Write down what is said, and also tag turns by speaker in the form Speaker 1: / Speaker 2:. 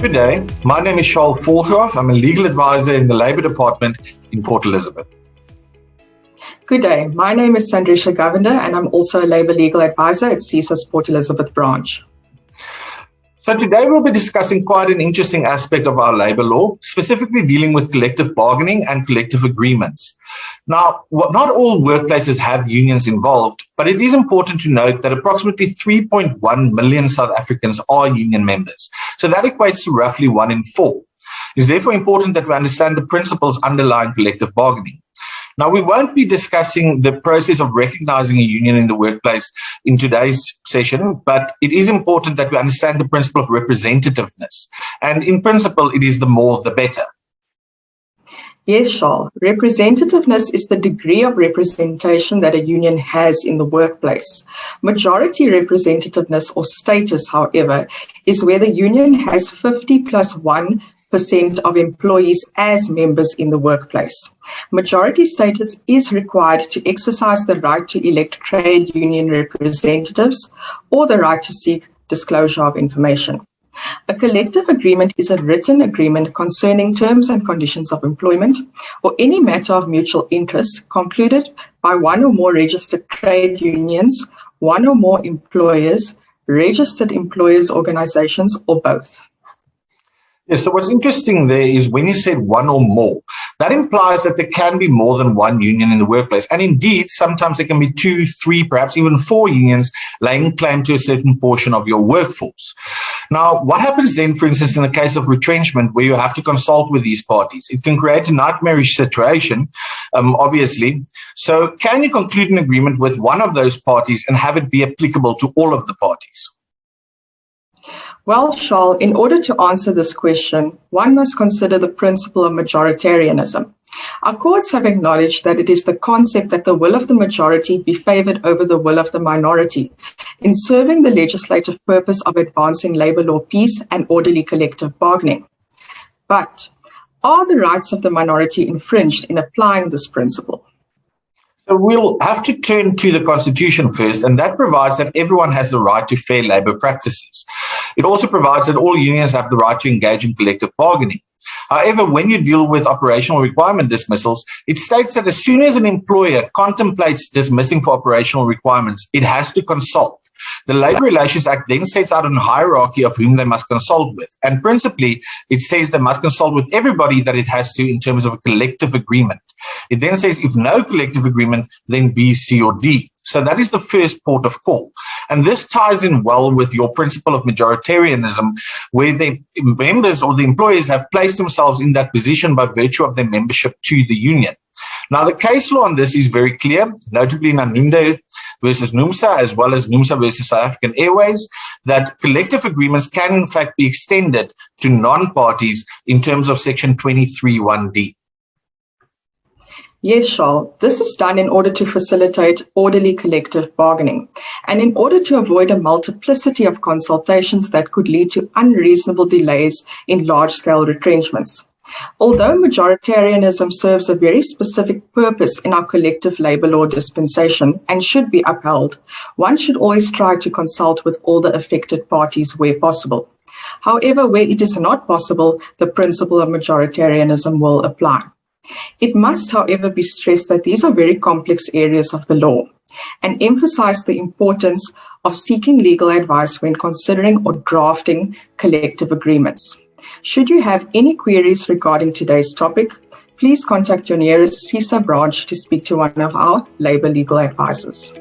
Speaker 1: Good day. My name is Charl Vollgraaff. I'm a legal advisor in the Labour Department in Port Elizabeth.
Speaker 2: Good day. My name is Sandrisha, Govender, and I'm also a Labour Legal Advisor at SEESA's Port Elizabeth branch.
Speaker 1: So today we'll be discussing quite an interesting aspect of our labour law, specifically dealing with collective bargaining and collective agreements. Now, not all workplaces have unions involved, but it is important to note that approximately 3.1 million South Africans are union members. So that equates to roughly 1 in 4. It's therefore important that we understand the principles underlying collective bargaining. Now, we won't be discussing the process of recognizing a union in the workplace in today's session, but it is important that we understand the principle of representativeness. And in principle, it is the more the better.
Speaker 2: Yes, Charl. Representativeness is the degree of representation that a union has in the workplace. Majority representativeness or status, however, is where the union has 50+1% of employees as members in the workplace. Majority status is required to exercise the right to elect trade union representatives or the right to seek disclosure of information. A collective agreement is a written agreement concerning terms and conditions of employment or any matter of mutual interest concluded by one or more registered trade unions, one or more employers, registered employers organizations, or both.
Speaker 1: Yes, so what's interesting there is when you said one or more, that implies that there can be more than one union in the workplace. And indeed, sometimes there can be 2, 3, perhaps even 4 unions laying claim to a certain portion of your workforce. Now, what happens then, for instance, in the case of retrenchment, where you have to consult with these parties? It can create a nightmarish situation, obviously. So can you conclude an agreement with one of those parties and have it be applicable to all of the parties?
Speaker 2: Well, Charl, in order to answer this question, one must consider the principle of majoritarianism. Our courts have acknowledged that it is the concept that the will of the majority be favored over the will of the minority in serving the legislative purpose of advancing labor law peace and orderly collective bargaining. But are the rights of the minority infringed in applying this principle?
Speaker 1: So we'll have to turn to the Constitution first, and that provides that everyone has the right to fair labour practices. It also provides that all unions have the right to engage in collective bargaining. However, when you deal with operational requirement dismissals, it states that as soon as an employer contemplates dismissing for operational requirements, it has to consult. The Labour Relations Act then sets out a hierarchy of whom they must consult with. And principally, it says they must consult with everybody that it has to in terms of a collective agreement. It then says if no collective agreement, then B, C, or D. So that is the first port of call. And this ties in well with your principle of majoritarianism, where the members or the employers have placed themselves in that position by virtue of their membership to the union. Now, the case law on this is very clear, notably in Anunde versus NUMSA, as well as NUMSA versus South African Airways, that collective agreements can in fact be extended to non-parties in terms of Section 23(1)(d).
Speaker 2: Yes, Charl. This is done in order to facilitate orderly collective bargaining and in order to avoid a multiplicity of consultations that could lead to unreasonable delays in large-scale retrenchments. Although majoritarianism serves a very specific purpose in our collective labour law dispensation and should be upheld, one should always try to consult with all the affected parties where possible. However, where it is not possible, the principle of majoritarianism will apply. It must, however, be stressed that these are very complex areas of the law and emphasize the importance of seeking legal advice when considering or drafting collective agreements. Should you have any queries regarding today's topic, please contact your nearest SEESA branch to speak to one of our Labour Legal Advisors.